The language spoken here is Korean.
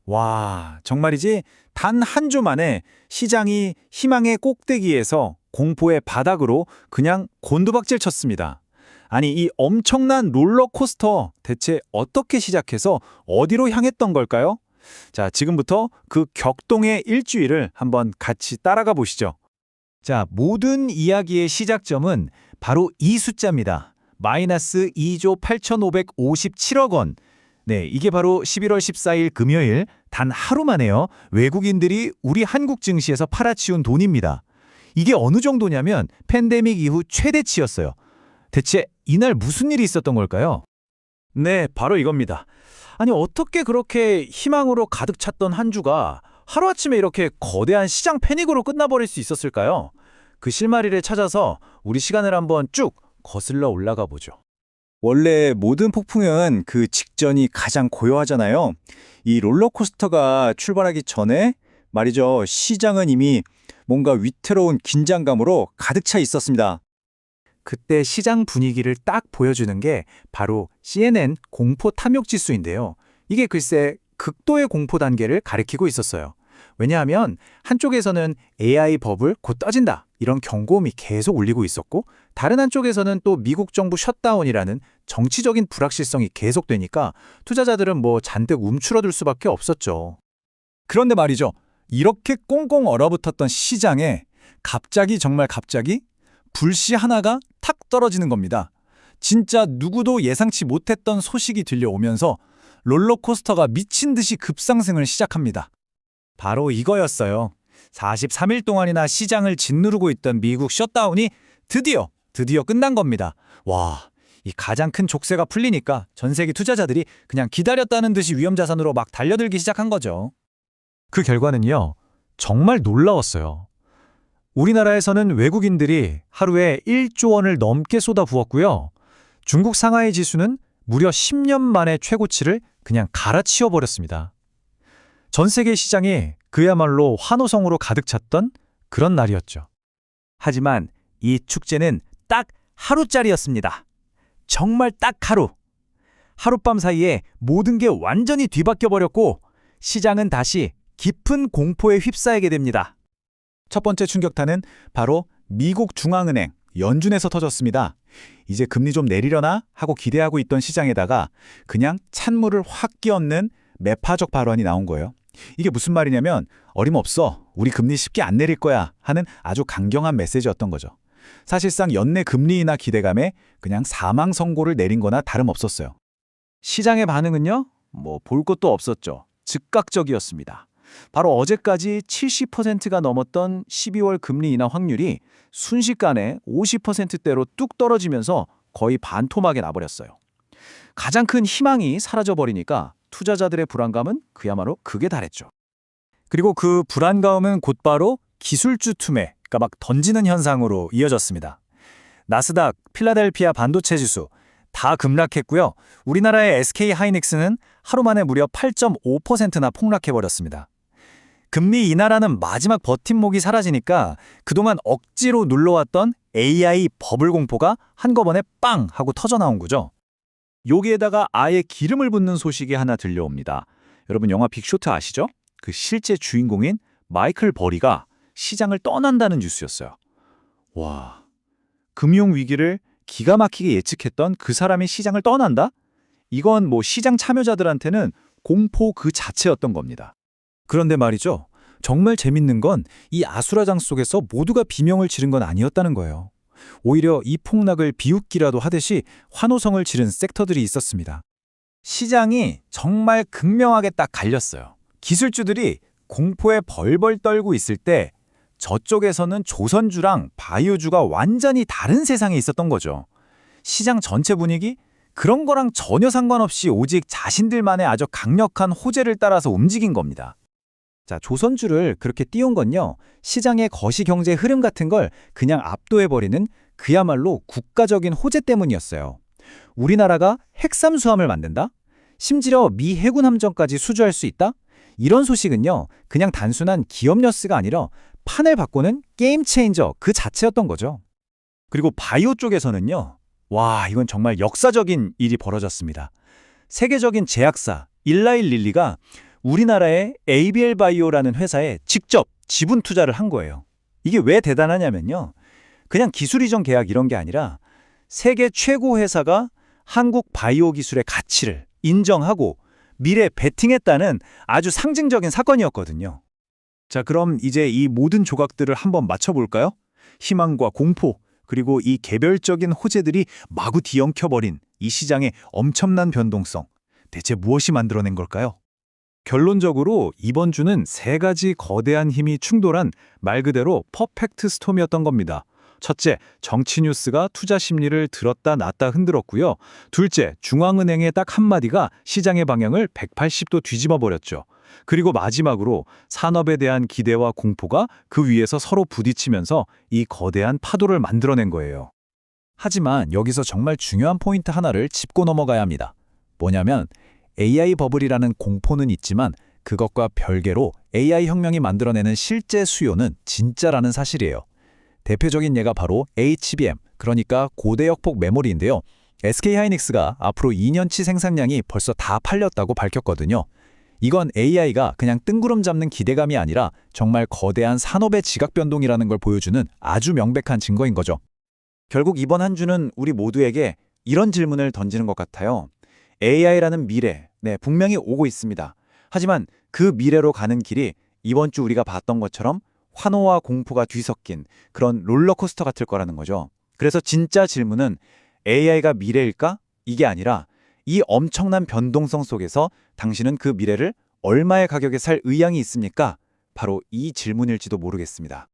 와, 정말이지 단 한 주 만에 시장이 희망의 꼭대기에서 공포의 바닥으로 그냥 곤두박질 쳤습니다. 아니, 이 엄청난 롤러코스터 대체 어떻게 시작해서 어디로 향했던 걸까요? 자, 지금부터 그 격동의 일주일을 한번 같이 따라가 보시죠. 자, 모든 이야기의 시작점은 바로 이 숫자입니다. 마이너스 2조 8,557억 원. 네, 이게 바로 11월 14일 금요일 단 하루 만에요. 외국인들이 우리 한국 증시에서 팔아치운 돈입니다. 이게 어느 정도냐면 팬데믹 이후 최대치였어요. 대체 이날 무슨 일이 있었던 걸까요? 네, 바로 이겁니다. 아니, 어떻게 그렇게 희망으로 가득 찼던 한 주가 하루아침에 이렇게 거대한 시장 패닉으로 끝나버릴 수 있었을까요? 그 실마리를 찾아서 우리 시간을 한번 쭉 거슬러 올라가 보죠. 원래 모든 폭풍은 그 직전이 가장 고요하잖아요. 이 롤러코스터가 출발하기 전에 말이죠. 시장은 이미 뭔가 위태로운 긴장감으로 가득 차 있었습니다. 그때 시장 분위기를 딱 보여주는 게 바로 CNN 공포 탐욕 지수인데요. 이게 글쎄 극도의 공포 단계를 가리키고 있었어요. 왜냐하면 한쪽에서는 AI 버블 곧 떠진다 이런 경고음이 계속 울리고 있었고, 다른 한쪽에서는 또 미국 정부 셧다운이라는 정치적인 불확실성이 계속되니까 투자자들은 뭐 잔뜩 움츠러들 수밖에 없었죠. 그런데 말이죠. 이렇게 꽁꽁 얼어붙었던 시장에 갑자기 정말 갑자기 불씨 하나가 탁 떨어지는 겁니다. 진짜 누구도 예상치 못했던 소식이 들려오면서 롤러코스터가 미친 듯이 급상승을 시작합니다. 바로 이거였어요. 43일 동안이나 시장을 짓누르고 있던 미국 셧다운이 드디어 끝난 겁니다. 와, 이 가장 큰 족쇄가 풀리니까 전 세계 투자자들이 그냥 기다렸다는 듯이 위험자산으로 막 달려들기 시작한 거죠. 그 결과는요, 정말 놀라웠어요. 우리나라에서는 외국인들이 하루에 1조 원을 넘게 쏟아부었고요. 중국 상하이 지수는 무려 10년 만에 최고치를 그냥 갈아치워 버렸습니다. 전 세계 시장이 그야말로 환호성으로 가득 찼던 그런 날이었죠. 하지만 이 축제는 딱 하루짜리였습니다. 정말 딱 하루. 하룻밤 사이에 모든 게 완전히 뒤바뀌어 버렸고 시장은 다시 깊은 공포에 휩싸이게 됩니다. 첫 번째 충격탄은 바로 미국 중앙은행 연준에서 터졌습니다. 이제 금리 좀 내리려나 하고 기대하고 있던 시장에다가 그냥 찬물을 확 끼얹는 매파적 발언이 나온 거예요. 이게 무슨 말이냐면 어림없어, 우리 금리 쉽게 안 내릴 거야 하는 아주 강경한 메시지였던 거죠. 사실상 연내 금리 인하 기대감에 그냥 사망 선고를 내린 거나 다름없었어요. 시장의 반응은요? 뭐 볼 것도 없었죠. 즉각적이었습니다. 바로 어제까지 70%가 넘었던 12월 금리 인하 확률이 순식간에 50%대로 뚝 떨어지면서 거의 반토막이 나버렸어요. 가장 큰 희망이 사라져버리니까 투자자들의 불안감은 그야말로 극에 달했죠. 그리고 그 불안감은 곧바로 기술주 투매, 그러니까 막 던지는 현상으로 이어졌습니다. 나스닥, 필라델피아 반도체 지수 다 급락했고요. 우리나라의 SK 하이닉스는 하루 만에 무려 8.5%나 폭락해버렸습니다. 금리 인하라는 마지막 버팀목이 사라지니까 그동안 억지로 눌러왔던 AI 버블 공포가 한꺼번에 빵 하고 터져나온 거죠. 여기에다가 아예 기름을 붓는 소식이 하나 들려옵니다. 여러분 영화 빅쇼트 아시죠? 그 실제 주인공인 마이클 버리가 시장을 떠난다는 뉴스였어요. 와, 금융위기를 기가 막히게 예측했던 그 사람이 시장을 떠난다? 이건 뭐 시장 참여자들한테는 공포 그 자체였던 겁니다. 그런데 말이죠. 정말 재밌는 건 이 아수라장 속에서 모두가 비명을 지른 건 아니었다는 거예요. 오히려 이 폭락을 비웃기라도 하듯이 환호성을 지른 섹터들이 있었습니다. 시장이 정말 극명하게 딱 갈렸어요. 기술주들이 공포에 벌벌 떨고 있을 때 저쪽에서는 조선주랑 바이오주가 완전히 다른 세상에 있었던 거죠. 시장 전체 분위기? 그런 거랑 전혀 상관없이 오직 자신들만의 아주 강력한 호재를 따라서 움직인 겁니다. 자, 조선주를 그렇게 띄운 건요, 시장의 거시경제 흐름 같은 걸 그냥 압도해버리는 그야말로 국가적인 호재 때문이었어요. 우리나라가 핵잠수함을 만든다? 심지어 미 해군 함정까지 수주할 수 있다? 이런 소식은요, 그냥 단순한 기업 뉴스가 아니라 판을 바꾸는 게임 체인저 그 자체였던 거죠. 그리고 바이오 쪽에서는요, 와, 이건 정말 역사적인 일이 벌어졌습니다. 세계적인 제약사 일라이 릴리가 우리나라의 ABL 바이오라는 회사에 직접 지분 투자를 한 거예요. 이게 왜 대단하냐면요. 그냥 기술 이전 계약 이런 게 아니라 세계 최고 회사가 한국 바이오 기술의 가치를 인정하고 미래에 베팅했다는 아주 상징적인 사건이었거든요. 자, 그럼 이제 이 모든 조각들을 한번 맞춰볼까요? 희망과 공포, 그리고 이 개별적인 호재들이 마구 뒤엉켜버린 이 시장의 엄청난 변동성. 대체 무엇이 만들어낸 걸까요? 결론적으로 이번 주는 세 가지 거대한 힘이 충돌한 말 그대로 퍼펙트 스톰이었던 겁니다. 첫째, 정치 뉴스가 투자 심리를 들었다 놨다 흔들었고요. 둘째, 중앙은행의 딱 한마디가 시장의 방향을 180도 뒤집어 버렸죠. 그리고 마지막으로 산업에 대한 기대와 공포가 그 위에서 서로 부딪히면서 이 거대한 파도를 만들어낸 거예요. 하지만 여기서 정말 중요한 포인트 하나를 짚고 넘어가야 합니다. 뭐냐면 AI 버블이라는 공포는 있지만 그것과 별개로 AI 혁명이 만들어내는 실제 수요는 진짜라는 사실이에요. 대표적인 예가 바로 HBM, 그러니까 고대역폭 메모리인데요. SK하이닉스가 앞으로 2년치 생산량이 벌써 다 팔렸다고 밝혔거든요. 이건 AI가 그냥 뜬구름 잡는 기대감이 아니라 정말 거대한 산업의 지각 변동이라는 걸 보여주는 아주 명백한 증거인 거죠. 결국 이번 한 주는 우리 모두에게 이런 질문을 던지는 것 같아요. AI라는 미래, 분명히 오고 있습니다. 하지만 그 미래로 가는 길이 이번 주 우리가 봤던 것처럼 환호와 공포가 뒤섞인 그런 롤러코스터 같을 거라는 거죠. 그래서 진짜 질문은 AI가 미래일까? 이게 아니라 이 엄청난 변동성 속에서 당신은 그 미래를 얼마의 가격에 살 의향이 있습니까? 바로 이 질문일지도 모르겠습니다.